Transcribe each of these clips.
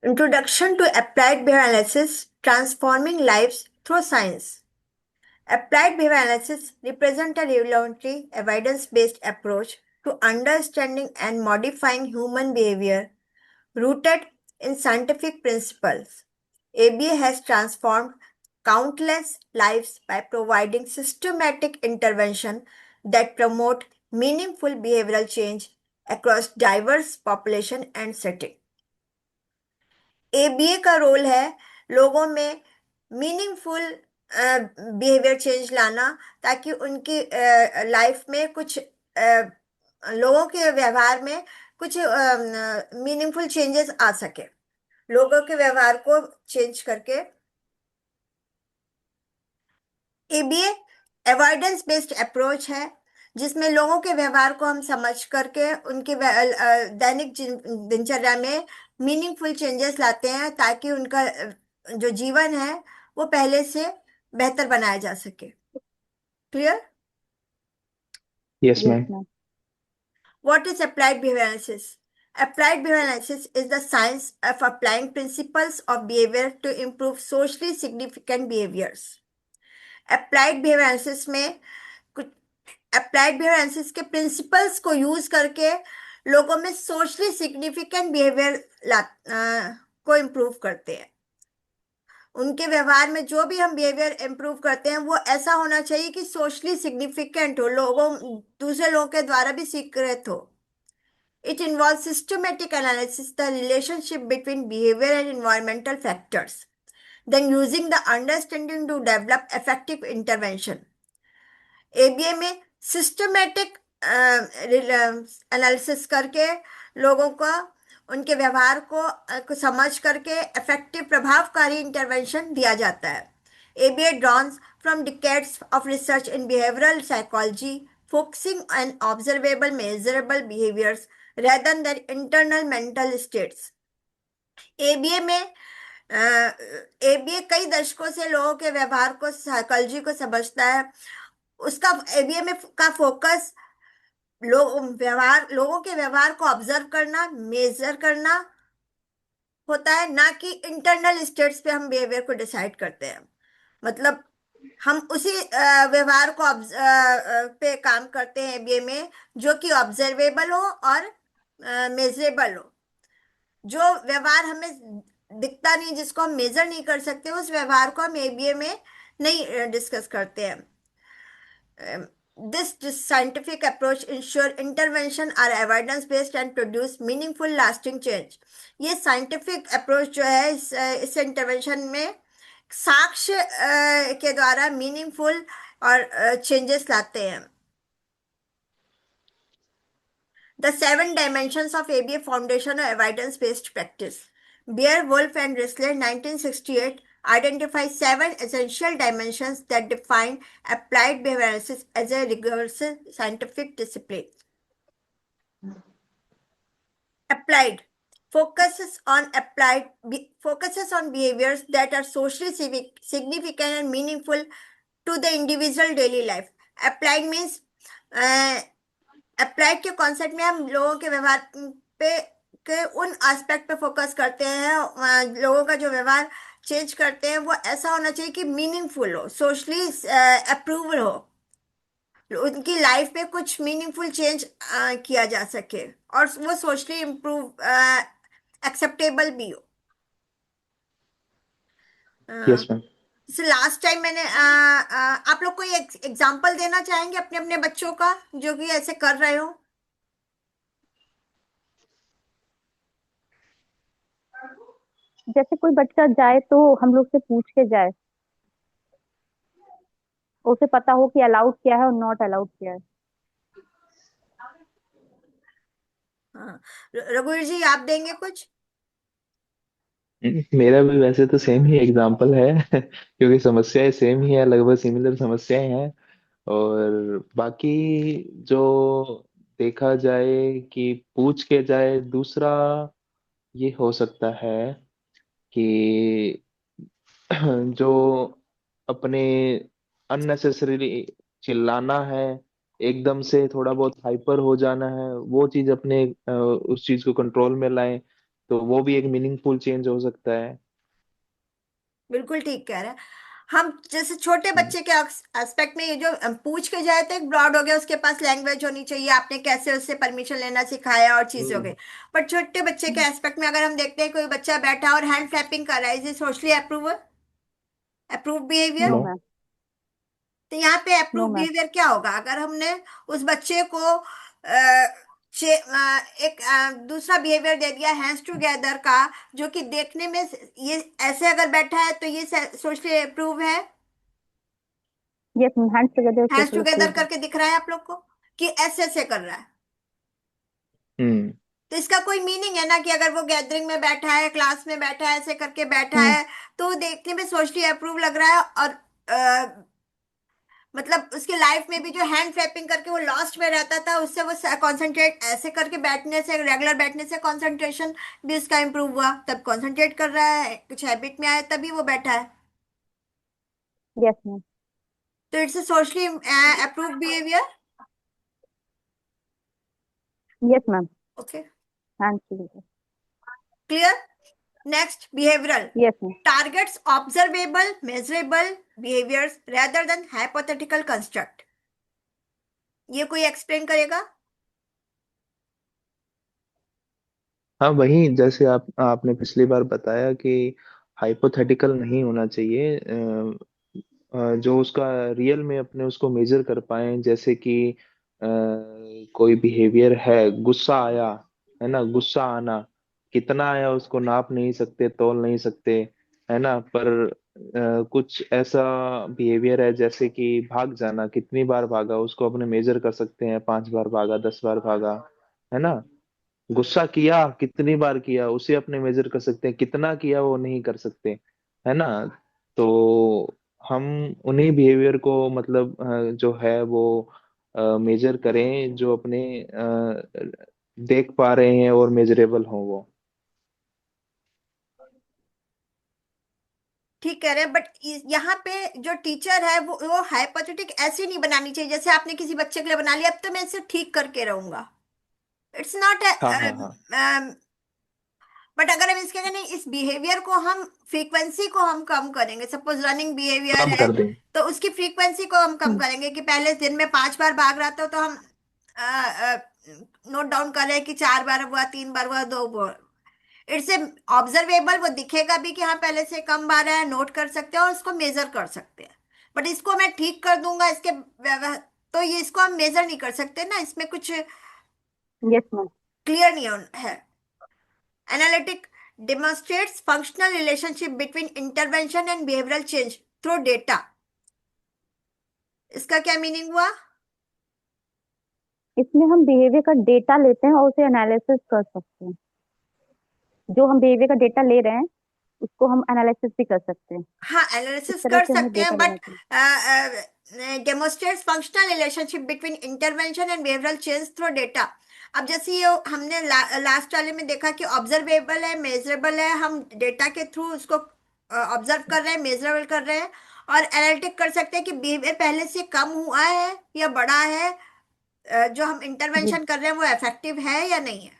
Introduction to Applied Behavior Analysis Transforming Lives Through Science. Applied behavior analysis represents a revolutionary evidence-based approach to understanding and modifying human behavior rooted in scientific principles. ABA has transformed countless lives by providing systematic intervention that promote meaningful behavioral change across diverse population and setting. ABA का role है लोगों में meaningful behaviour change लाना, ताकि उनकी life में कुछ लोगों के व्यवहार में कुछ मीनिंगफुल चेंजेस आ सके, लोगों के व्यवहार को चेंज करके। एबीए एवॉइडेंस बेस्ड अप्रोच है जिसमें लोगों के व्यवहार को हम समझ करके उनके दैनिक दिनचर्या में मीनिंगफुल चेंजेस लाते हैं, ताकि उनका जो जीवन है वो पहले से बेहतर बनाया जा सके। Clear? Yes Yes, ma'am. ma'am. What is applied behavior analysis? Applied behavior analysis is the science of applying principles of behavior to improve socially significant behaviors. Applied behavior analysis में कुछ अप्लाइड बिहेवियर एनालिसिस के principles को use करके लोगों में socially significant behaviour को improve करते हैं। उनके व्यवहार में जो भी हम बिहेवियर इम्प्रूव करते हैं वो ऐसा होना चाहिए कि सोशली सिग्निफिकेंट हो, लोगों दूसरे लोगों के द्वारा भी स्वीकृत हो। It involves systematic analysis the relationship between behavior and environmental factors, then using the understanding to develop effective intervention. ABA में सिस्टमेटिक एनालिसिस करके लोगों को उनके व्यवहार को समझ करके इफेक्टिव प्रभावकारी इंटरवेंशन दिया जाता है। ABA drones from decades of research in behavioural psychology focusing on observable measurable behaviours rather than internal mental states. ABA में एबीए कई दशकों से लोगों के व्यवहार को साइकोलॉजी को समझता है। उसका एबीए में का फोकस लोगों के व्यवहार को ऑब्जर्व करना, मेजर करना होता है, ना कि इंटरनल स्टेट्स पे हम बिहेवियर को डिसाइड करते हैं। मतलब हम उसी व्यवहार को पे काम करते हैं एबीए में जो कि ऑब्जर्वेबल हो और मेजरेबल हो। जो व्यवहार हमें दिखता नहीं, जिसको हम मेजर नहीं कर सकते, उस व्यवहार को हम एबीए में नहीं डिस्कस करते हैं। This scientific approach ensure intervention are evidence based and produce meaningful lasting change. ये scientific approach जो है इस intervention में साक्ष्य के द्वारा meaningful और changes लाते हैं। The 7 dimensions of ABA Foundation are evidence-based practice. Beer, Wolf, and Rissler, 1968, identify 7 essential dimensions that define applied behavior analysis as a rigorous scientific discipline. Applied focuses on behaviors that are socially significant and meaningful to the individual daily life. Applied means applied के concept में हम लोगों के व्यवहार पे के उन aspect पे फोकस करते हैं। लोगों का जो व्यवहार चेंज करते हैं वो ऐसा होना चाहिए कि मीनिंगफुल हो, सोशली अप्रूवल हो, उनकी लाइफ में कुछ मीनिंगफुल चेंज किया जा सके और वो सोशली इम्प्रूव एक्सेप्टेबल भी हो। Yes ma'am. लास्ट टाइम मैंने आप लोग कोई एग्जांपल देना चाहेंगे अपने अपने बच्चों का जो कि ऐसे कर रहे हो? जैसे कोई बच्चा जाए तो हम लोग से पूछ के जाए, उसे पता हो कि अलाउड क्या है और नॉट अलाउड क्या है। हाँ, रघुवीर जी आप देंगे कुछ? मेरा भी वैसे तो सेम ही एग्जाम्पल है क्योंकि समस्याएं सेम ही है, लगभग सिमिलर समस्याएं हैं। और बाकी जो देखा जाए कि पूछ के जाए, दूसरा ये हो सकता है कि जो अपने अननेसेसरीली चिल्लाना है, एकदम से थोड़ा बहुत हाइपर हो जाना है, वो चीज अपने उस चीज को कंट्रोल में लाएं। तो वो भी एक मीनिंगफुल चेंज हो सकता है। बिल्कुल ठीक कह रहे हैं। हम जैसे छोटे हम्म। बच्चे के एस्पेक्ट में ये जो पूछ के जाए तो एक ब्रॉड हो गया, उसके पास लैंग्वेज होनी चाहिए, आपने कैसे उससे परमिशन लेना सिखाया और चीजें हो गई। हम्म। पर छोटे बच्चे के एस्पेक्ट में अगर हम देखते हैं कोई बच्चा बैठा और हैंड फ्लैपिंग कर रहा है, is it socially approve behaviour? No no. Ma'am. तो यहाँ पे नो अप्रूव मैम। बिहेवियर क्या होगा? अगर हमने उस बच्चे को एक दूसरा बिहेवियर दे दिया हैंड्स टुगेदर का, जो कि देखने में ये ऐसे अगर बैठा है तो ये सोशली अप्रूव है? Yes ma'am, hands together hands social together approved है। करके दिख रहा है आप लोग को कि ऐसे ऐसे कर रहा है? हम्म। तो इसका कोई मीनिंग है ना कि अगर वो गैदरिंग में बैठा है, क्लास में बैठा है, ऐसे करके बैठा हम्म। है, तो वो देखने में सोशली अप्रूव लग रहा है। और मतलब उसकी लाइफ में भी जो हैंड फ्लैपिंग करके वो लॉस्ट में रहता था, उससे वो कंसंट्रेट ऐसे करके बैठने से, रेगुलर बैठने से कंसंट्रेशन भी उसका इंप्रूव हुआ, तब कंसंट्रेट कर रहा है, कुछ हैबिट में आया तभी वो बैठा है। Yes ma'am. तो it's a socially approve behaviour. Yes ma'am, okay, hands together. Clear. Next, behavioural yes ma'am. targets observable measurable behaviors rather than hypothetical construct। ये कोई एक्सप्लेन करेगा? हाँ, वही जैसे आपने पिछली बार बताया कि हाइपोथेटिकल नहीं होना चाहिए। जो उसका रियल में अपने उसको मेजर कर पाए, जैसे कि कोई बिहेवियर है, गुस्सा आया, है ना, गुस्सा आना कितना आया उसको नाप नहीं सकते, तोल नहीं सकते, है ना, पर कुछ ऐसा बिहेवियर है जैसे कि भाग जाना, कितनी बार भागा उसको अपने मेजर कर सकते हैं, 5 बार भागा, 10 बार भागा, है ना। गुस्सा किया कितनी बार किया उसे अपने मेजर कर सकते हैं, कितना किया वो नहीं कर सकते, है ना। तो हम उन्हीं बिहेवियर को मतलब जो है वो मेजर करें जो अपने देख पा रहे हैं और मेजरेबल हो वो। ठीक कह रहे हैं, बट यहाँ पे जो टीचर है वो हाइपोथेटिक ऐसी नहीं बनानी चाहिए जैसे आपने किसी बच्चे के लिए बना लिया अब तो मैं इसे ठीक करके रहूंगा। It's not. हाँ, हाँ, हाँ। बट अगर हम इसके नहीं, इस बिहेवियर को हम फ्रीक्वेंसी को हम कम करेंगे, सपोज रनिंग बिहेवियर कम है, कर दें। तो उसकी फ्रीक्वेंसी को हम कम हम्म। करेंगे कि पहले दिन में 5 बार भाग रहा था तो हम नोट डाउन कर रहे हैं कि 4 बार हुआ, 3 बार हुआ, 2 बार। इट्स ए ऑब्जर्वेबल, वो दिखेगा भी कि हाँ पहले से कम बार है, नोट कर सकते हैं और उसको मेजर कर सकते हैं। बट इसको मैं ठीक कर दूंगा इसके तो ये इसको हम मेजर नहीं कर सकते ना, इसमें कुछ यस मैम। क्लियर नहीं है। Analytic demonstrates functional relationship between intervention and behavioral change through data। इसका क्या मीनिंग हुआ? इसमें हम बिहेवियर का डेटा लेते हैं और उसे एनालिसिस कर सकते हैं। जो हम बिहेवियर का डेटा ले रहे हैं उसको हम एनालिसिस भी कर सकते हैं। हाँ, इस एनालिसिस तरह कर से हमें सकते हैं, डेटा लेना बट चाहिए। Demonstrates functional relationship between intervention and behavioural change through data. अब जैसे ये हमने लास्ट वाले में देखा कि ऑब्जर्वेबल है, मेजरेबल है, हम डेटा के थ्रू उसको ऑब्जर्व कर रहे हैं, मेजरेबल कर रहे हैं, और एनालिटिक कर सकते हैं कि बिहेवियर पहले से कम हुआ है या बढ़ा है, जो हम जी। इंटरवेंशन कर रहे हैं वो इफेक्टिव है या नहीं है।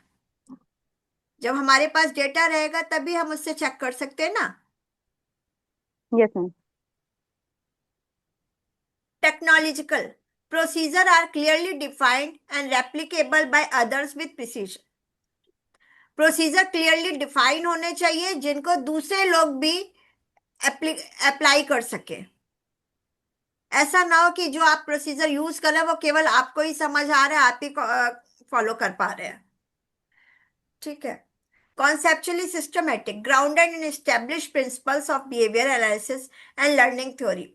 जब हमारे पास डेटा रहेगा तभी हम उससे चेक कर सकते हैं ना। Yes ma'am. Technological procedure are clearly defined and replicable by others with precision. Procedure clearly define होने चाहिए जिनको दूसरे लोग भी अप्लाई कर सके। ऐसा ना हो कि जो आप प्रोसीजर यूज कर रहे हैं वो केवल आपको ही समझ आ रहा है, आप ही फॉलो कर पा रहे हैं। ठीक है। Conceptually systematic, grounded in established principles of behavior analysis and learning theory।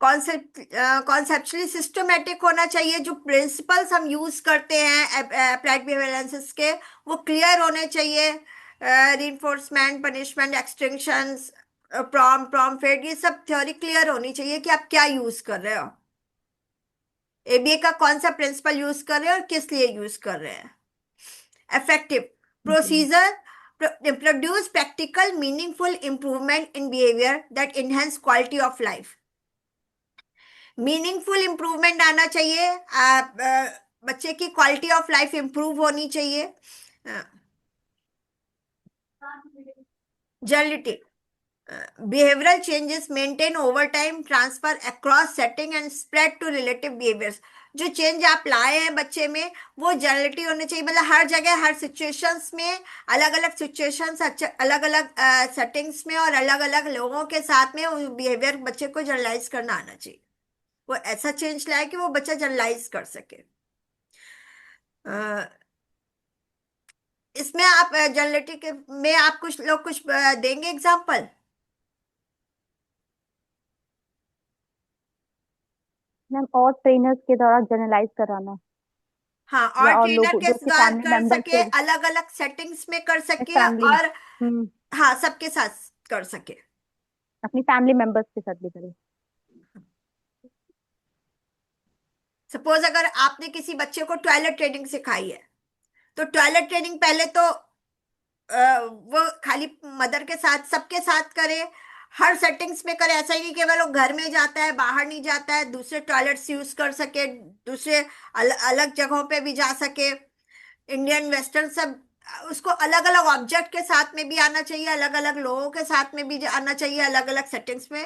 Conceptually systematic होना चाहिए, जो प्रिंसिपल्स हम यूज करते हैं अप्लाइड बिहेवियर एनालिसिस के, वो क्लियर होने चाहिए। रीइंफोर्समेंट, पनिशमेंट, एक्सटेंशंस, प्रॉम्प्ट, ये सब थ्योरी क्लियर होनी चाहिए कि आप क्या यूज कर रहे हो, एबीए का कौन सा प्रिंसिपल यूज कर रहे हो और किस लिए यूज कर रहे हैं। Effective ji. procedure produce practical, meaningful improvement in behavior that enhance quality of life। Meaningful improvement आना चाहिए। आप बच्चे की क्वालिटी ऑफ लाइफ इंप्रूव होनी चाहिए। जर्नलिटी, behavioral changes maintain over time, transfer across setting and spread to relative behaviors। जो change आप लाए हैं बच्चे में वो जनरलिटी होनी चाहिए, मतलब हर जगह हर सिचुएशंस में, अलग अलग सिचुएशंस, अलग अलग सेटिंग्स में और अलग अलग लोगों के साथ में बिहेवियर बच्चे को जनरलाइज करना आना चाहिए। वो ऐसा चेंज लाए कि वो बच्चा जनरलाइज कर सके। अ, इसमें आप जनरलिटी के में आप कुछ लोग कुछ देंगे एग्जांपल? मैम और ट्रेनर्स के द्वारा जनरलाइज कराना, हाँ, और या और ट्रेनर लोग के जो कि साथ फैमिली कर मेंबर्स सके, के, अलग अलग सेटिंग्स में कर सके, फैमिली, और हाँ सबके साथ कर सके। अपनी फैमिली मेंबर्स के साथ भी करें। सपोज अगर आपने किसी बच्चे को टॉयलेट ट्रेनिंग सिखाई है, तो टॉयलेट ट्रेनिंग पहले तो वो खाली मदर के साथ सबके साथ करे, हर सेटिंग्स में करे। ऐसा ही नहीं केवल वो घर में जाता है बाहर नहीं जाता है, दूसरे टॉयलेट्स यूज कर सके, दूसरे अलग जगहों पे भी जा सके, इंडियन वेस्टर्न सब। उसको अलग अलग ऑब्जेक्ट के साथ में भी आना चाहिए, अलग अलग लोगों के साथ में भी आना चाहिए, अलग अलग सेटिंग्स में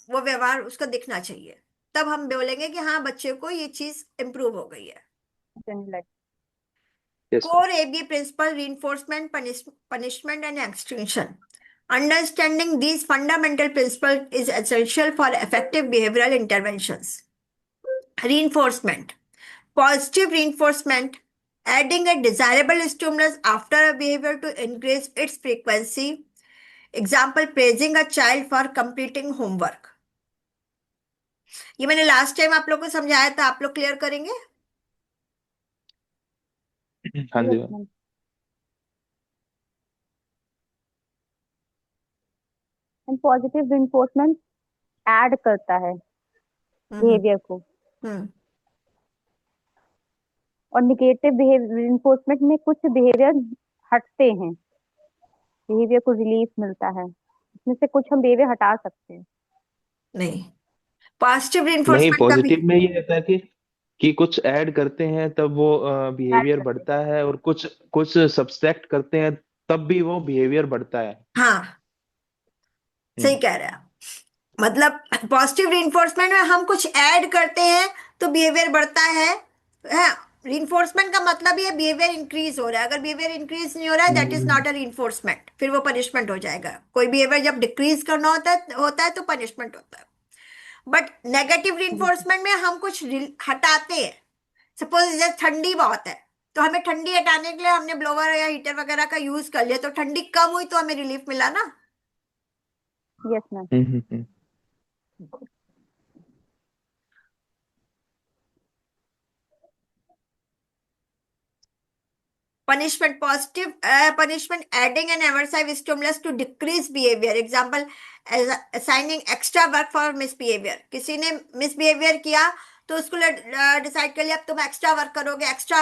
वो व्यवहार उसको दिखना चाहिए। तब हम बोलेंगे कि हाँ बच्चे को ये चीज इंप्रूव हो गई है। Generalise. Yes ma'am. Core ABA principle: reinforcement, punishment, and extinction. Understanding these fundamental principles is essential for effective behavioral interventions. Reinforcement: positive reinforcement, adding a desirable stimulus after a behavior to increase its frequency. Example: praising a child for completing homework। ये मैंने last time आप लोग को समझाया था, आप लोग clear करेंगे? हाँ जी yes ma'am. Ma'am. And positive reinforcement add करता है हम्म। बिहेवियर को, हम्म। और निगेटिव रिइंफोर्समेंट में कुछ बिहेवियर हटते हैं, बिहेवियर को रिलीफ मिलता है, इसमें से कुछ हम बिहेवियर हटा सकते हैं। नहीं, पॉजिटिव नहीं, रिइंफोर्समेंट का भी। पॉजिटिव में ये रहता है कि कुछ ऐड करते हैं तब वो ऐड बिहेवियर करते हैं। बढ़ता है, और कुछ कुछ सब्सट्रैक्ट करते हैं तब भी वो बिहेवियर बढ़ता है। हाँ, सही हम्म। कह रहे हैं आप। मतलब पॉजिटिव रिइंफोर्समेंट में हम कुछ ऐड करते हैं तो बिहेवियर बढ़ता है। रिइंफोर्समेंट का मतलब ये बिहेवियर इंक्रीज हो रहा है। अगर बिहेवियर इंक्रीज नहीं हो रहा है, that is hmm. Not a reinforcement, फिर वो पनिशमेंट हो जाएगा। कोई बिहेवियर जब डिक्रीज करना होता है तो पनिशमेंट होता है। But negative ji. रिइंफोर्समेंट में हम कुछ हटाते हैं। सपोज जैसे ठंडी बहुत है, तो हमें ठंडी हटाने के लिए हमने ब्लोवर या हीटर वगैरह का यूज कर लिया, तो ठंडी कम हुई तो हमें रिलीफ मिला ना। Yes ma'am. Hmm. Punishment: positive punishment, adding an aversive stimulus to decrease behavior। Example: assigning extra work for misbehavior। किसी ने misbehavior किया तो उसको डिसाइड कर लिया अब तुम एक्स्ट्रा वर्क करोगे, एक्स्ट्रा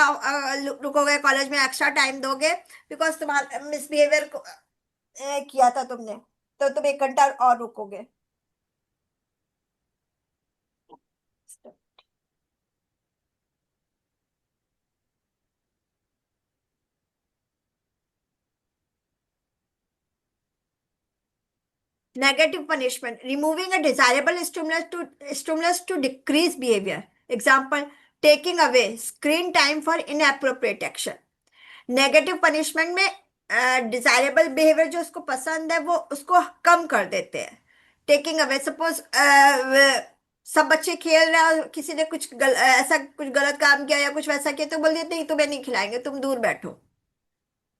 रुकोगे कॉलेज में, एक्स्ट्रा टाइम दोगे, बिकॉज तुम्हारा मिसबिहेवियर किया था तुमने, तो तुम 1 घंटा और रुकोगे। Negative punishment: removing a desirable stimulus to decrease behavior। Example: taking away screen time for inappropriate action। Negative punishment में डिजायरेबल बिहेवियर जो उसको पसंद है वो उसको कम कर देते हैं। टेकिंग अवे, सपोज सब बच्चे खेल रहे हैं और किसी ने ऐसा कुछ गलत काम किया या कुछ वैसा किया, तो बोल देते नहीं तुम्हें नहीं खिलाएंगे, तुम दूर बैठो।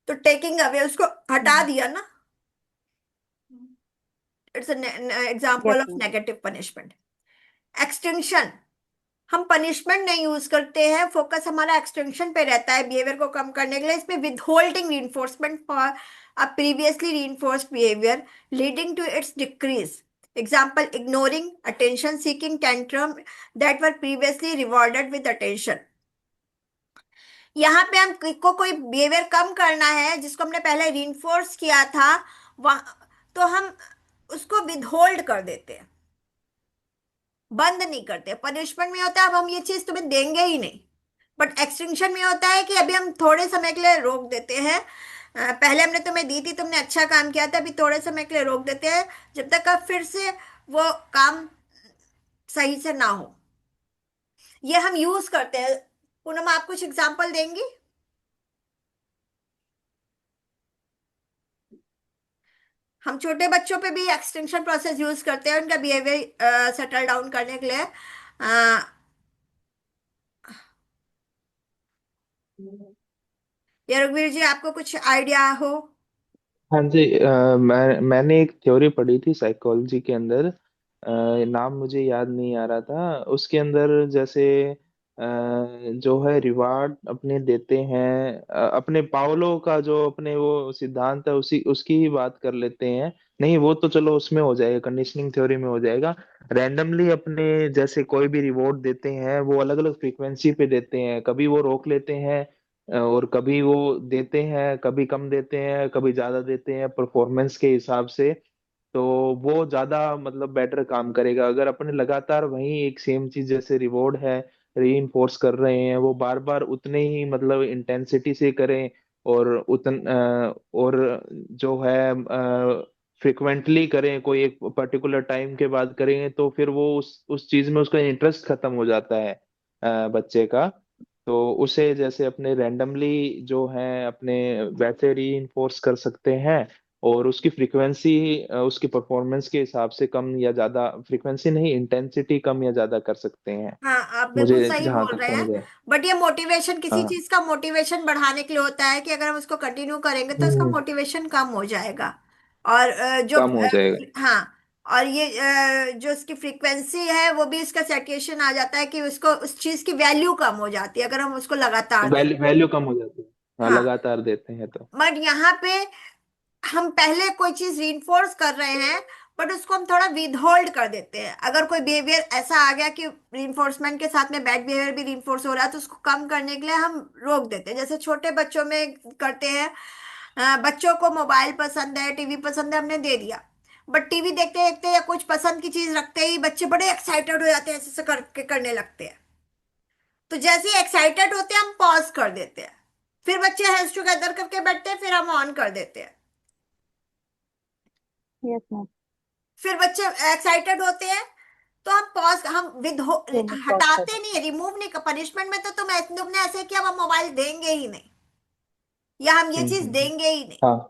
तो टेकिंग अवे उसको हटा दिया ना। It's yes example of ma'am. Negative punishment. Extension: हम पनिशमेंट नहीं यूज करते हैं, फोकस हमारा एक्सटेंशन पे रहता है बिहेवियर को कम करने के लिए। इसमें withholding reinforcement for a previously reinforced behaviour leading to its decrease. Example: ignoring attention seeking tantrum that were previously rewarded with attention. यहाँ पे हम को कोई बिहेवियर कम करना है जिसको हमने पहले रीइंफोर्स किया था, वहां तो हम उसको विदहोल्ड कर देते हैं, बंद नहीं करते। पनिशमेंट में होता है अब हम ये चीज तुम्हें देंगे ही नहीं, बट एक्सटिंक्शन में होता है कि अभी हम थोड़े समय के लिए रोक देते हैं। पहले हमने तुम्हें दी थी, तुमने अच्छा काम किया था, अभी थोड़े समय के लिए रोक देते हैं जब तक अब फिर से वो काम सही से ना हो। ये हम यूज करते हैं। पूनम, आप कुछ एग्जांपल देंगी? हम छोटे बच्चों पे भी एक्सटेंशन प्रोसेस यूज करते हैं उनका बिहेवियर सेटल डाउन करने के लिए। या रघुवीर जी, आपको कुछ आइडिया हो? हाँ जी, मैंने एक थ्योरी पढ़ी थी साइकोलॉजी के अंदर। नाम मुझे याद नहीं आ रहा था। उसके अंदर जैसे जो है रिवार्ड अपने देते हैं, अपने पावलो का जो अपने वो सिद्धांत है उसी उसकी ही बात कर लेते हैं। नहीं, वो तो चलो उसमें हो जाएगा, कंडीशनिंग थ्योरी में हो जाएगा। रैंडमली अपने जैसे कोई भी रिवॉर्ड देते हैं वो अलग अलग फ्रीक्वेंसी पे देते हैं, कभी वो रोक लेते हैं और कभी वो देते हैं, कभी कम देते हैं, कभी ज्यादा देते हैं परफॉर्मेंस के हिसाब से। तो वो ज्यादा मतलब बेटर काम करेगा अगर अपने लगातार वही एक सेम चीज जैसे रिवॉर्ड है रीइंफोर्स कर रहे हैं, वो बार बार उतने ही मतलब इंटेंसिटी से करें और और जो है फ्रिक्वेंटली करें, कोई एक पर्टिकुलर टाइम के बाद करेंगे तो फिर वो उस चीज में उसका इंटरेस्ट खत्म हो जाता है बच्चे का। तो उसे जैसे अपने रैंडमली जो है अपने वैसे री इन्फोर्स कर सकते हैं और उसकी फ्रीक्वेंसी उसकी परफॉर्मेंस के हिसाब से कम या ज्यादा, फ्रीक्वेंसी नहीं इंटेंसिटी कम या ज्यादा कर सकते हैं। हाँ, आप बिल्कुल मुझे सही जहां बोल तक रहे हैं। समझ है। बट ये मोटिवेशन, किसी हाँ। चीज का मोटिवेशन बढ़ाने के लिए होता है कि अगर हम उसको कंटिन्यू करेंगे तो उसका हम्म। मोटिवेशन कम हो जाएगा। और कम हो जाएगा। हाँ, और ये जो उसकी फ्रीक्वेंसी है वो भी इसका सैचुरेशन आ जाता है कि उसको उस चीज की वैल्यू कम हो जाती है अगर हम उसको लगातार दें। वैल्यू वैल्यू कम हो जाती है। हाँ, हाँ, लगातार देते हैं तो। बट यहाँ पे हम पहले कोई चीज रीइंफोर्स कर रहे हैं, बट उसको हम थोड़ा विदहोल्ड कर देते हैं। अगर कोई बिहेवियर ऐसा आ गया कि रीइंफोर्समेंट के साथ में बैड बिहेवियर भी रीइंफोर्स हो रहा है, तो उसको कम करने के लिए हम रोक देते हैं। जैसे छोटे बच्चों में करते हैं। बच्चों को मोबाइल पसंद है, टीवी पसंद है, हमने दे दिया। बट टीवी देखते देखते या कुछ पसंद की चीज रखते ही बच्चे बड़े एक्साइटेड हो जाते हैं, ऐसे ऐसे करके करने लगते हैं। तो जैसे ही एक्साइटेड होते हैं हम पॉज कर देते हैं। फिर बच्चे हैंड्स टुगेदर करके बैठते हैं, फिर हम ऑन कर देते हैं। Yes ma'am. फिर बच्चे एक्साइटेड होते हैं तो हम पॉज, हम तो मैं पॉज कर हटाते नहीं, देती रिमूव नहीं। पनिशमेंट में तो तुमने ऐसे किया, हम मोबाइल देंगे ही नहीं, या हम ये चीज हम्म। देंगे ही नहीं। हाँ,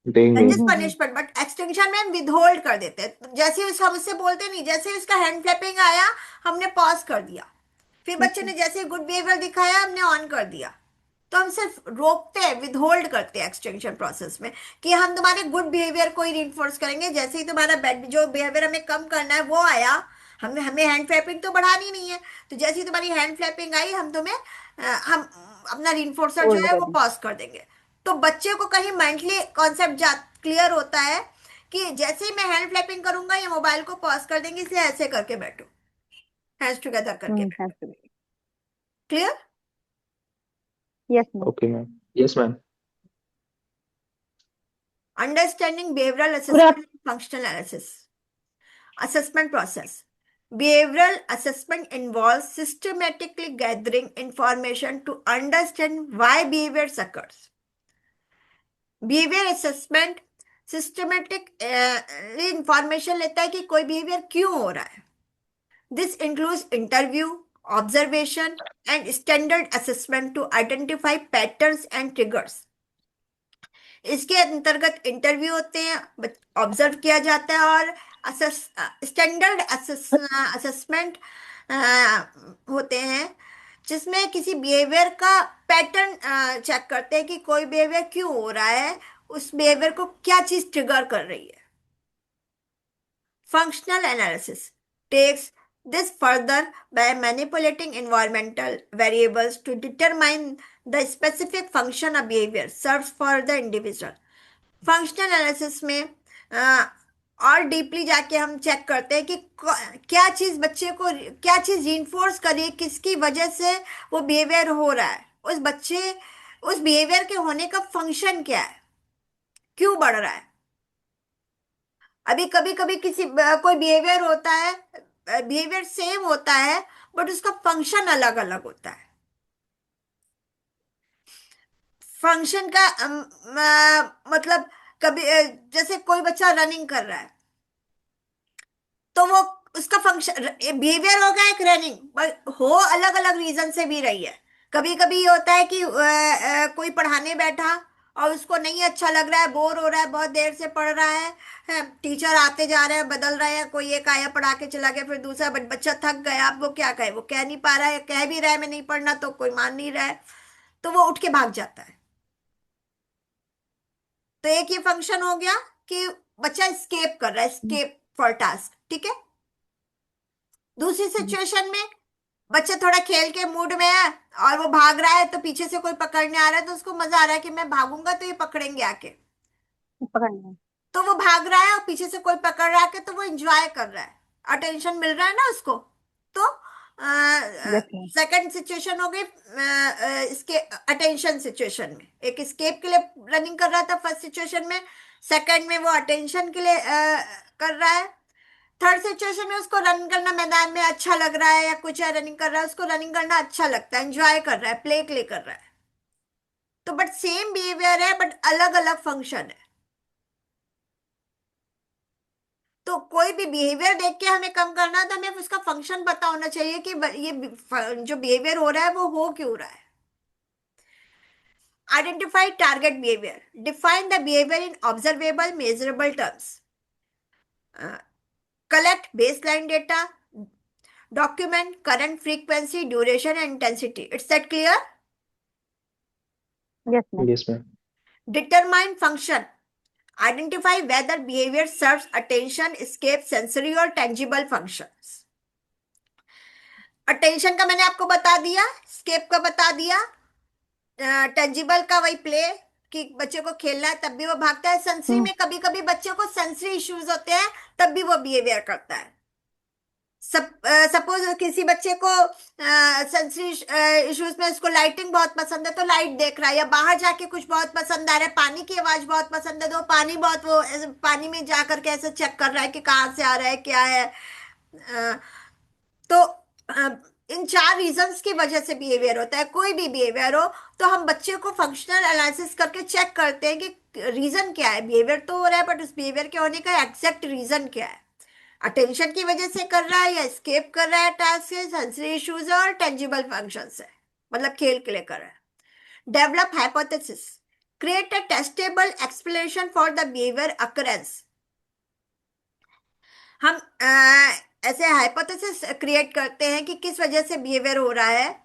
देंगे दैट ही इज नहीं। पनिशमेंट। बट एक्सटेंशन में हम विदहोल्ड कर देते हैं। तो जैसे ही हम उससे बोलते नहीं, जैसे ही उसका हैंड फ्लैपिंग आया हमने पॉज कर दिया। फिर बच्चे ओके। ने जैसे ही गुड बिहेवियर दिखाया हमने ऑन कर दिया। तो हम सिर्फ रोकते हैं, विदहोल्ड करते हैं एक्सटेंशन प्रोसेस में, कि हम तुम्हारे गुड बिहेवियर को ही रिइंफोर्स करेंगे। जैसे ही तुम्हारा बैड जो बिहेवियर हमें कम करना है वो आया, हमें हमें हैंड फ्लैपिंग तो बढ़ानी नहीं है, तो जैसे ही तुम्हारी हैंड फ्लैपिंग आई हम तुम्हें हम अपना रिइंफोर्सर जो होल्ड है कर वो दें। पॉज कर देंगे। तो बच्चे को कहीं मेंटली कॉन्सेप्ट क्लियर होता है कि जैसे ही मैं हैंड फ्लैपिंग करूंगा ये मोबाइल को पॉज कर देंगे, इसलिए ऐसे करके बैठो, हैंड्स टुगेदर करके बैठो। Has to be. Clear? Yes ma'am. Okay ma'am. Yes ma'am. Understanding behavioural पूरा। Assessment, functional analysis, assessment process. Behavioral assessment involves systematically gathering information to understand why behavior occurs. Behavior assessment systematic information लेता है कि कोई behaviour क्यों हो रहा है। This includes interview, observation and standard assessment to identify patterns and triggers. इसके अंतर्गत इंटरव्यू होते हैं, ऑब्जर्व किया जाता है, और स्टैंडर्ड असेसमेंट होते हैं जिसमें किसी बिहेवियर का पैटर्न चेक करते हैं कि कोई बिहेवियर क्यों हो रहा है, उस बिहेवियर को क्या चीज ट्रिगर कर रही है। Functional analysis takes this further by manipulating environmental variables to determine the specific function of behavior serves for the individual. Functional analysis में और डीपली जाके हम चेक करते हैं कि क्या चीज बच्चे को, क्या चीज रीइंफोर्स करिए, किसकी वजह से वो बिहेवियर हो रहा है, उस बच्चे उस बिहेवियर के होने का फंक्शन क्या है, क्यों बढ़ रहा है। अभी कभी कभी कोई बिहेवियर होता है, बिहेवियर सेम होता है, बट उसका फंक्शन अलग अलग होता है। फंक्शन का मतलब कभी जैसे कोई बच्चा रनिंग कर रहा है तो वो उसका फंक्शन बिहेवियर होगा एक रनिंग हो अलग अलग रीजन से भी रही है। कभी कभी ये होता है कि कोई पढ़ाने बैठा और उसको नहीं अच्छा लग रहा है, बोर हो रहा है, बहुत देर से पढ़ रहा है, टीचर आते जा रहे हैं, बदल रहे हैं, कोई एक आया पढ़ा के चला गया, फिर दूसरा बच्चा थक गया, अब वो क्या कहे, वो कह नहीं पा रहा है, कह भी रहा है मैं नहीं पढ़ना तो कोई मान नहीं रहा है, तो वो उठ के भाग जाता है। तो एक ये फंक्शन हो गया कि बच्चा स्केप कर रहा है, स्केप फॉर टास्क, ठीक है। दूसरी सिचुएशन में बच्चा थोड़ा खेल के मूड में है और वो भाग रहा है, तो पीछे से कोई पकड़ने आ रहा है तो उसको मजा आ रहा है कि मैं भागूंगा तो ये पकड़ेंगे आके, पकड़ना। तो वो भाग रहा है और पीछे से कोई पकड़ रहा है तो वो एंजॉय कर रहा है, अटेंशन मिल रहा है ना उसको। तो यस मैम। सेकंड सिचुएशन हो गई इसके अटेंशन सिचुएशन में, एक स्केप के लिए रनिंग कर रहा था फर्स्ट सिचुएशन में, सेकंड में वो अटेंशन के लिए कर रहा है, थर्ड सिचुएशन में उसको रन करना मैदान में अच्छा लग रहा है या कुछ है, रनिंग कर रहा है, उसको रनिंग करना अच्छा लगता है, एंजॉय कर रहा है, प्ले कर रहा है। तो बट सेम बिहेवियर है बट अलग अलग फंक्शन है। तो कोई भी बिहेवियर देख के हमें कम करना है तो हमें उसका फंक्शन पता होना चाहिए कि ये जो बिहेवियर हो रहा है वो हो क्यों रहा है। Identify target behaviour, define the behaviour in observable measurable terms, collect baseline data, document current frequency, duration, and intensity. Is that clear? Yes ma'am. Yes ma'am. Determine function. Identify whether behavior serves attention, escape, sensory, or tangible functions. Attention का मैंने आपको बता दिया, escape का बता दिया, tangible का वही प्ले कि बच्चे को खेलना है तब भी वो भागता है, सेंसरी में कभी कभी बच्चे को सेंसरी इश्यूज होते हैं तब भी वो बिहेवियर करता है। सपोज किसी बच्चे को सेंसरी इश्यूज में उसको लाइटिंग बहुत पसंद है तो लाइट देख रहा है, या बाहर जाके कुछ बहुत पसंद आ रहा है, पानी की आवाज बहुत पसंद है तो पानी बहुत वो पानी में जाकर के ऐसे चेक कर रहा है कि कहाँ से आ रहा है क्या है। तो इन चार रीजंस की वजह से बिहेवियर होता है, कोई भी बिहेवियर हो तो हम बच्चे को फंक्शनल एनालिसिस करके चेक करते हैं कि रीजन क्या है, बिहेवियर तो हो रहा है बट उस बिहेवियर के होने का एग्जैक्ट रीजन क्या है, अटेंशन की वजह से कर रहा है या स्केप कर रहा है टास्क से, सेंसरी इश्यूज और टेंजिबल फंक्शन से, मतलब खेल के लिए कर रहा है। Develop hypothesis, create a testable explanation for the behaviour occurrence. हम ऐसे हाइपोथेसिस क्रिएट करते हैं कि किस वजह से बिहेवियर हो रहा है।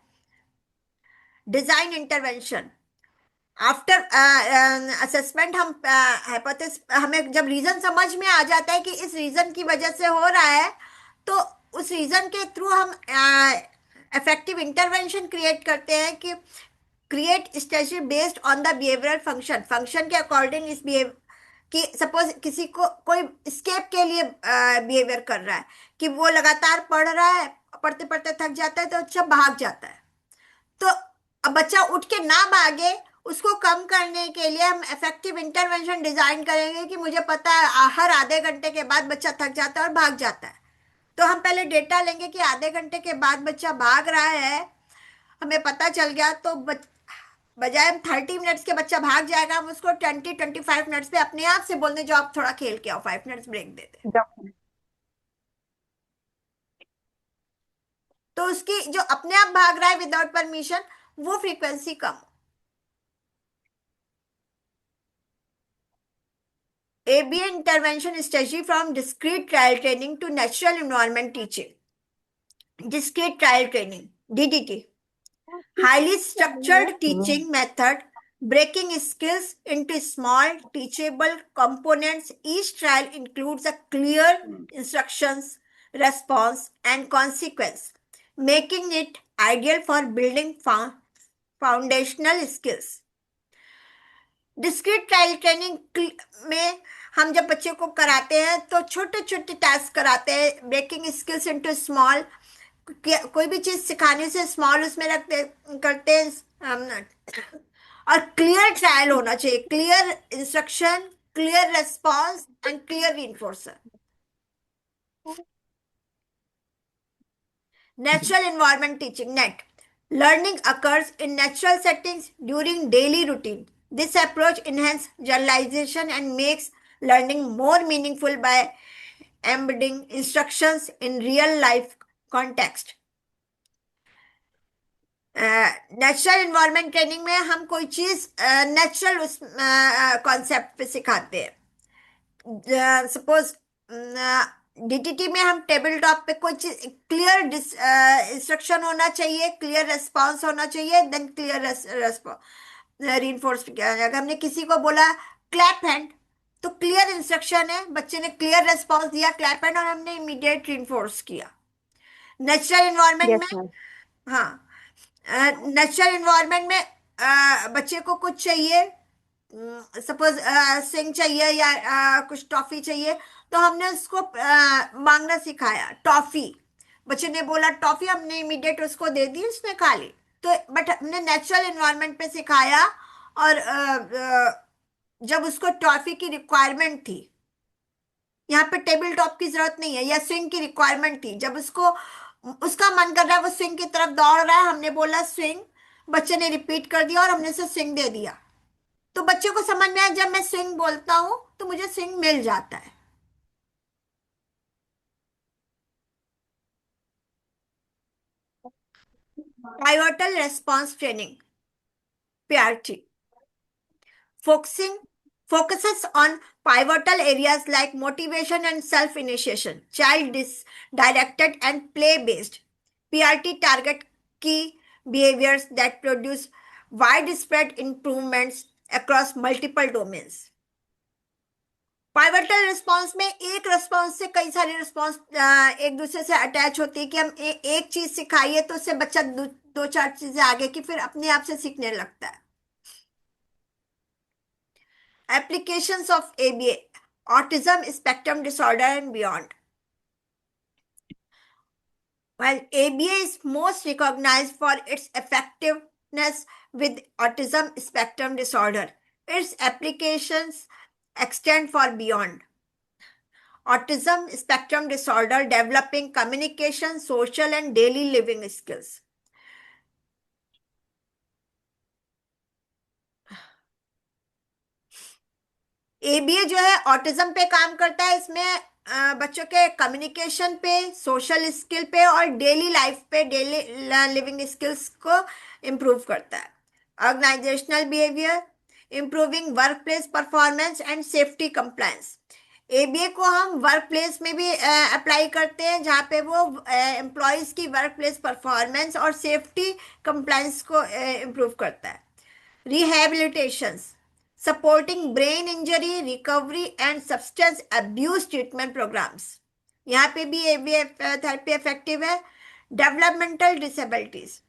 डिजाइन इंटरवेंशन, आफ्टर असेसमेंट हम हाइपोथेसिस, हमें जब रीजन समझ में आ जाता है कि इस रीजन की वजह से हो रहा है तो उस रीजन के थ्रू हम इफेक्टिव इंटरवेंशन क्रिएट करते हैं कि create strategy based on the behavioural function, function के अकॉर्डिंग इस बिहेव कि सपोज किसी को कोई स्केप के लिए बिहेवियर कर रहा है कि वो लगातार पढ़ रहा है, पढ़ते पढ़ते थक जाता है तो अच्छा भाग जाता है, तो अब बच्चा उठ के ना भागे, उसको कम करने के लिए हम इफेक्टिव इंटरवेंशन डिजाइन करेंगे कि मुझे पता है हर आधे घंटे के बाद बच्चा थक जाता है और भाग जाता है, तो हम पहले डेटा लेंगे कि आधे घंटे के बाद बच्चा भाग रहा है, हमें पता चल गया तो बजाय हम 30 मिनट्स के बच्चा भाग जाएगा, हम उसको 20-25 मिनट्स पे अपने आप से बोलने जो आप थोड़ा खेल के आओ, 5 मिनट्स ब्रेक देते, तो उसकी जो अपने आप भाग रहा है विदाउट परमिशन वो frequency come. ABA intervention strategy from discrete trial training to natural environment teaching. Discrete trial training, DTT. Highly structured teaching method, breaking skills into small teachable components. Each trial includes a clear instructions, response, and consequence, making it ideal for building foundational skills. Discrete trial training में हम जब बच्चे को कराते हैं तो छोटे छोटे टास्क कराते हैं, ब्रेकिंग स्किल्स इनटू स्मॉल, कोई भी चीज सिखाने से स्मॉल उसमें रखते करते हैं, और क्लियर ट्रायल होना चाहिए, clear instruction, clear response and clear reinforcer. Natural environment teaching, NET, Learning occurs in natural settings during daily routine. This approach enhances generalization and makes learning more meaningful by embedding instructions in real life context. Natural environment training में हम कोई चीज natural उस concept पे सिखाते हैं. Suppose DTT में हम टेबल टॉप पे कोई चीज क्लियर इंस्ट्रक्शन होना चाहिए, क्लियर रेस्पॉन्स होना चाहिए, देन क्लियर रीइंफोर्स किया जाएगा. हमने किसी को बोला क्लैप हैंड, तो क्लियर इंस्ट्रक्शन है, बच्चे ने क्लियर रेस्पॉन्स दिया क्लैप हैंड, और हमने इमीडिएट रीइंफोर्स किया. नेचुरल इन्वायरमेंट यस में, मैम। हाँ, नेचुरल इन्वायरमेंट में बच्चे को कुछ चाहिए, सपोज सिंग चाहिए या कुछ टॉफी चाहिए, तो हमने उसको मांगना सिखाया टॉफी. बच्चे ने बोला टॉफी, हमने इमीडिएट उसको दे दी, उसने खा ली. तो बट हमने नेचुरल इन्वायरमेंट पे सिखाया, और जब उसको टॉफी की रिक्वायरमेंट थी, यहाँ पे टेबल टॉप की जरूरत नहीं है, या स्विंग की रिक्वायरमेंट थी, जब उसको उसका मन कर रहा है वो स्विंग की तरफ दौड़ रहा है, हमने बोला स्विंग, बच्चे ने रिपीट कर दिया और हमने उसे स्विंग दे दिया. तो बच्चे को समझ में आया जब मैं स्विंग बोलता हूं तो मुझे स्विंग मिल जाता है. Pivotal response training, PRT, focusing focuses on pivotal areas like motivation and self initiation, child directed and play based. PRT target key behaviors that produce widespread improvements across multiple domains. Pivotal response में एक response से कई सारी response एक दूसरे से attach होती है, कि हम एक चीज सिखाइए तो उससे बच्चा दो चार चीजें आगे की फिर अपने आप से सीखने लगता है. Applications of ABA, autism spectrum disorder and beyond. While ABA is most recognized for its effectiveness with autism spectrum disorder, its applications extend far beyond. Autism spectrum disorder developing communication, social and daily living skills. ABA जो है autism पे काम करता है. इसमें बच्चों के communication पे, सोशल स्किल पे और डेली लाइफ पे, डेली लिविंग स्किल्स को इम्प्रूव करता है. Organisational behaviour, improving work place performance and safety compliance. ABA को हम वर्क प्लेस में भी अप्लाई करते हैं, जहाँ पे वो एम्प्लॉयज की वर्क प्लेस परफॉर्मेंस और सेफ्टी कंप्लायंस को इम्प्रूव करता है. Rehabilitations, supporting brain injury recovery and substance abuse treatment programs. यहाँ पे भी थेरेपी इफेक्टिव है. Developmental disabilities,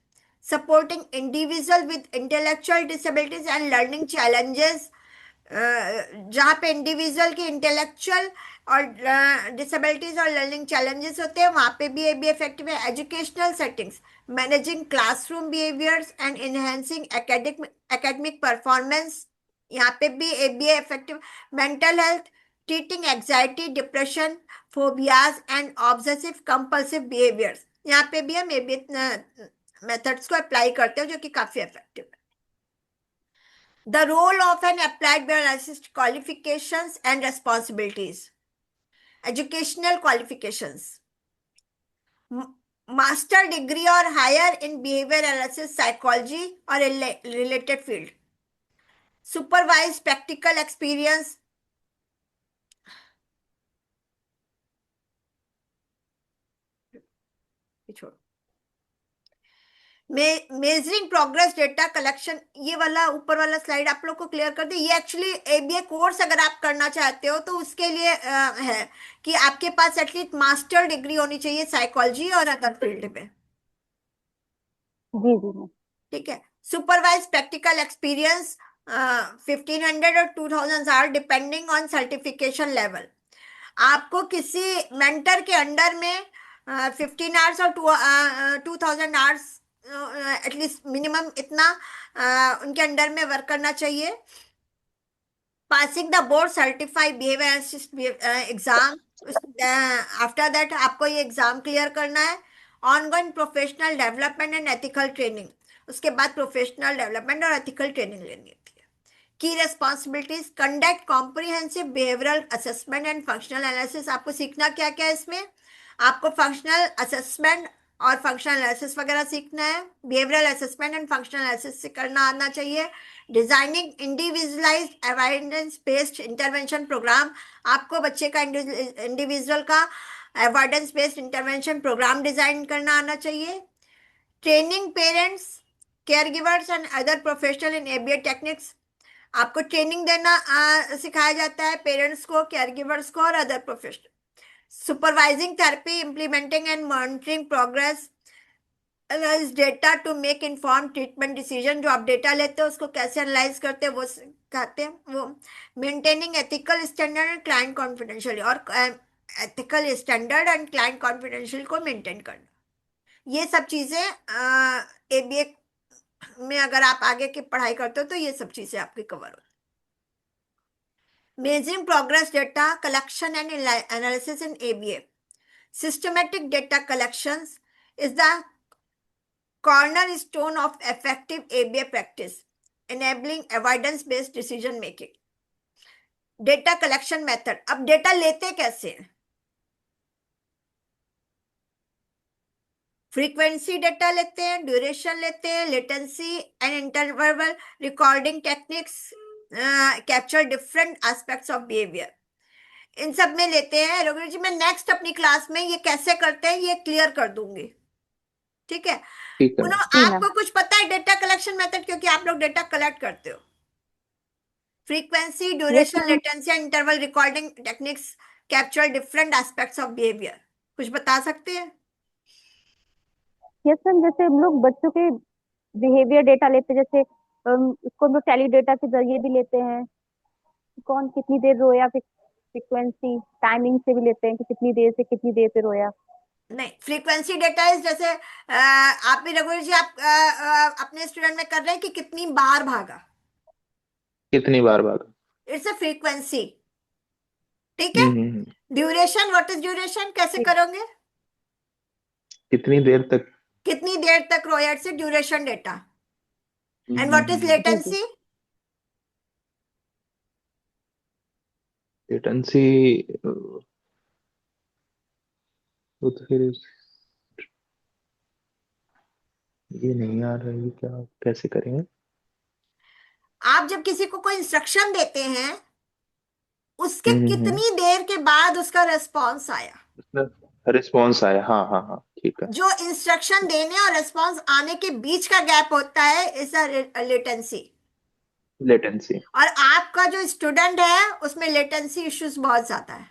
supporting individual with intellectual disabilities and learning challenges. जहाँ पे इंडिविजुअल की इंटेलेक्चुअल और डिसेबिलिटीज और लर्निंग चैलेंजेस होते हैं, वहाँ पे भी एबीए इफेक्टिव है. Educational settings, managing classroom behaviours and enhancing academic performance. यहाँ पे भी ABA effective. Mental health, treating anxiety, depression, phobias and obsessive compulsive behaviours. यहाँ पे भी हम एबीए मेथड्स को अप्लाई करते हैं, जो कि काफी इफेक्टिव है. The role of an applied bioanalyst, qualifications and responsibilities. Educational qualifications. Master degree or higher in behavior analysis, psychology or a related field. Supervised practical experience. Measuring progress data collection. ये वाला ऊपर वाला slide आप लोग को clear कर दे. ये actually ABA course अगर आप करना चाहते हो तो उसके लिए है कि आपके पास एटलीस्ट मास्टर डिग्री होनी चाहिए साइकोलॉजी और अदर फील्ड में. जी जी मैम। ठीक है. सुपरवाइज प्रैक्टिकल एक्सपीरियंस 1500 और 2000 hour depending on certification level. आपको किसी मेंटर के अंडर में 15 आवर्स और 2000 आवर्स एटलीस्ट मिनिमम इतना उनके अंडर में वर्क करना चाहिए. Passing the board certified behaviour exam. After that आपको ये एग्जाम क्लियर करना है. Ongoing professional development and ethical training, उसके बाद प्रोफेशनल डेवलपमेंट और एथिकल ट्रेनिंग लेनी होती है। की responsibilities, conduct comprehensive behavioural assessment and functional analysis. आपको सीखना क्या क्या है इसमें? आपको फंक्शनल असेसमेंट और फंक्शनल एनालिसिस वगैरह सीखना है। Behavioural assessment and functional analysis से करना आना चाहिए। Designing individualised avoidance based intervention programme, आपको बच्चे का इंडिविजुअल का avoidance based intervention programme design करना आना चाहिए। Training parents, care givers and other professional in ABA techniques, आपको ट्रेनिंग देना सिखाया जाता है पेरेंट्स को, केयर गिवर्स को और other professional. Supervising therapy, implementing and monitoring progress, analyse data to make inform treatment decision. जो आप डेटा लेते हो उसको कैसे एनालाइज करते हैं वो सिखाते हैं वो। Maintaining ethical standard and client confidential, और ethical standard and client confidential को मेंटेन करना, ये सब चीजें एबीए में अगर आप आगे की पढ़ाई करते हो तो ये सब चीजें आपकी कवर होती। Measuring progress data collection and analysis in ABA. Systematic data collections is the cornerstone of effective ABA practice, enabling evidence-based decision making. Data collection method. अब डेटा लेते कैसे हैं? फ्रीक्वेंसी डेटा लेते हैं, ड्यूरेशन लेते हैं, latency and interval recording techniques capture different aspects of behaviour, इन सब में लेते हैं। रघुवीर जी, मैं नेक्स्ट अपनी क्लास में ये कैसे करते हैं ये क्लियर कर दूंगी, ठीक है? ठीक है। जी मैम। आपको कुछ पता है डेटा कलेक्शन मेथड, क्योंकि आप लोग डेटा कलेक्ट करते हो? Frequency, yes duration, ma'am. Latency and interval recording techniques capture different aspects of behaviour, कुछ बता सकते हैं? यस मैम, जैसे हम लोग बच्चों के बिहेवियर डेटा लेते हैं, जैसे उसको हम लोग टैली डेटा के जरिए भी लेते हैं, कौन कितनी देर रोया, फ्रीक्वेंसी टाइमिंग से भी लेते हैं कि कितनी देर से कितनी देर पे रोया। नहीं, फ्रीक्वेंसी डेटा इज जैसे आप भी रघुवीर जी, आप अपने स्टूडेंट में कर रहे हैं कि कितनी बार भागा, कितनी बार भागा। इट्स अ फ्रीक्वेंसी, ठीक है? हम्म। ड्यूरेशन, व्हाट इज ड्यूरेशन, कैसे जी करोगे? कितनी देर तक। कितनी देर तक रोया, it's duration data. And what is hmm. जी जी। लेटेंसी? लेटेंसी, वो तो फिर ये नहीं आ रहा है, क्या कैसे करेंगे? आप जब किसी को कोई इंस्ट्रक्शन देते हैं, उसके हम्म। कितनी देर के बाद उसका रेस्पॉन्स आया? उसमें रिस्पॉन्स आया, हाँ हाँ हाँ, ठीक है। जो इंस्ट्रक्शन देने और रेस्पॉन्स आने के बीच का गैप होता है इज लेटेंसी। लेटेंसी। और आपका जो स्टूडेंट है उसमें लेटेंसी इश्यूज बहुत ज्यादा है,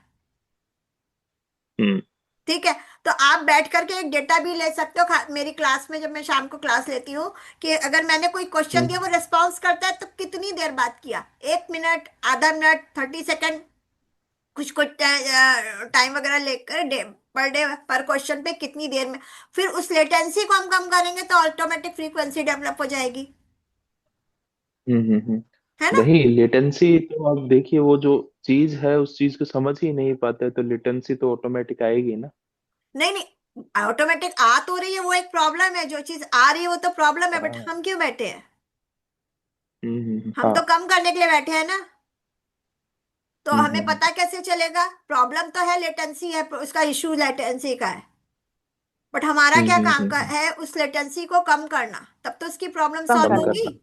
हम्म ठीक है? तो आप बैठ करके एक डेटा भी ले सकते हो। मेरी क्लास में जब मैं शाम को क्लास लेती हूँ, कि अगर मैंने कोई क्वेश्चन दिया, हम्म वो रेस्पॉन्स करता है तो कितनी देर बाद किया, 1 मिनट, आधा मिनट, 30 सेकेंड, कुछ कुछ टाइम वगैरह लेकर पर डे पर क्वेश्चन पे कितनी देर में, फिर उस लेटेंसी को हम कम करेंगे तो ऑटोमेटिक फ्रीक्वेंसी डेवलप हो जाएगी, है ना? वही लेटेंसी तो आप देखिए, वो जो चीज है उस चीज को समझ ही नहीं पाते, तो लेटेंसी तो ऑटोमेटिक आएगी ना। नहीं नहीं, ऑटोमेटिक आ तो रही है, वो एक प्रॉब्लम है, जो चीज आ रही है वो तो प्रॉब्लम है, बट हाँ। हम क्यों बैठे हैं? हम तो हाँ। कम करने के लिए बैठे हैं ना। तो हमें हम्म। पता कैसे चलेगा? प्रॉब्लम तो है, लेटेंसी है, उसका इशू लेटेंसी का है, बट हमारा क्या काम का हम्म। है उस लेटेंसी को कम करना, तब तो उसकी प्रॉब्लम कम सॉल्व कम करना। होगी। करना।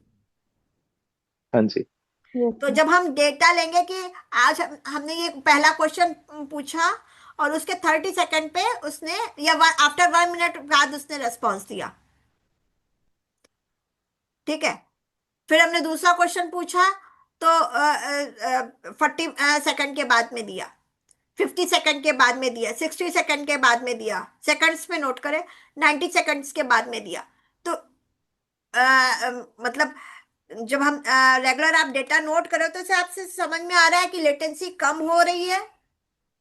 हाँ जी। यस तो मैम। जब हम डेटा लेंगे कि आज हमने ये पहला क्वेश्चन पूछा और उसके 30 सेकंड पे उसने, या आफ्टर 1 मिनट बाद उसने रेस्पॉन्स दिया, ठीक है? फिर हमने दूसरा क्वेश्चन पूछा तो 40 सेकंड के बाद में दिया, 50 सेकंड के बाद में दिया, 60 सेकंड के बाद में दिया, सेकंड्स में नोट करें, 90 सेकंड्स के बाद में दिया। तो मतलब जब हम रेगुलर आप डेटा नोट करो तो इसे आपसे समझ में आ रहा है कि लेटेंसी कम हो रही है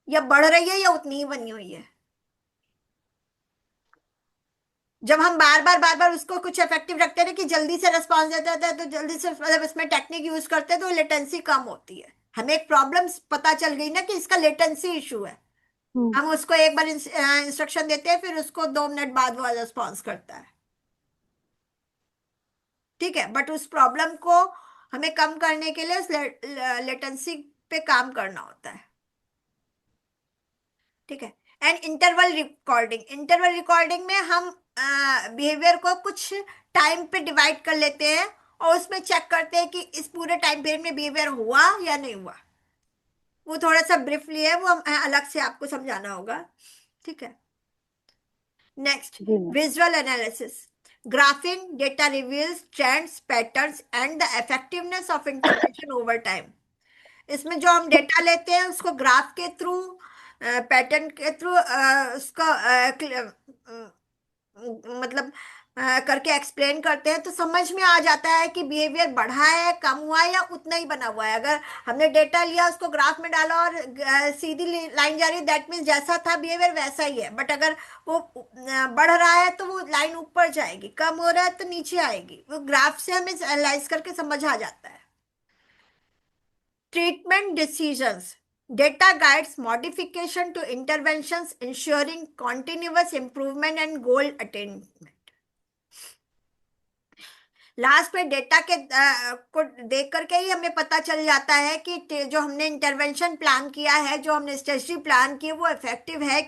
या बढ़ रही है या उतनी ही बनी हुई है। जब हम बार बार उसको कुछ इफेक्टिव रखते हैं कि जल्दी से रेस्पॉन्स देता है, तो जल्दी से मतलब इसमें टेक्निक यूज करते हैं तो लेटेंसी कम होती है। हमें एक प्रॉब्लम पता चल गई ना कि इसका लेटेंसी इशू है, हम उसको एक बार इंस्ट्रक्शन देते हैं, फिर उसको 2 मिनट बाद वो रिस्पॉन्स करता है। ठीक है, बट उस प्रॉब्लम को हमें कम करने के लिए उस लेटेंसी पे काम करना होता है। ठीक है। एंड इंटरवल रिकॉर्डिंग में हम बिहेवियर को कुछ टाइम पे डिवाइड कर लेते हैं और उसमें चेक करते हैं कि इस पूरे टाइम पीरियड में बिहेवियर हुआ या नहीं हुआ। वो थोड़ा सा ब्रीफली है, वो हम अलग से आपको समझाना होगा। ठीक है। नेक्स्ट, जी ma'am. Visual analysis. Graphing data reveals trends, patterns and the effectiveness of intervention over time. इसमें जो हम डेटा लेते हैं उसको ग्राफ के थ्रू, पैटर्न के थ्रू उसका मतलब करके एक्सप्लेन करते हैं, तो समझ में आ जाता है कि बिहेवियर बढ़ा है, कम हुआ है या उतना ही बना हुआ है। अगर हमने डेटा लिया, उसको ग्राफ में डाला और सीधी लाइन जा रही है, दैट मीन्स जैसा था बिहेवियर वैसा ही है। बट अगर वो बढ़ रहा है तो वो लाइन ऊपर जाएगी, कम हो रहा है तो नीचे आएगी। वो ग्राफ से हमें एनालाइज करके समझ आ जाता है। Treatment decisions. Data guides modification to interventions, ensuring continuous improvement and goal attainment. Last में डेटा के को देख करके ही हमें पता चल जाता है कि जो हमने इंटरवेंशन प्लान किया है, जो हमने स्ट्रेटजी प्लान की है, वो इफेक्टिव है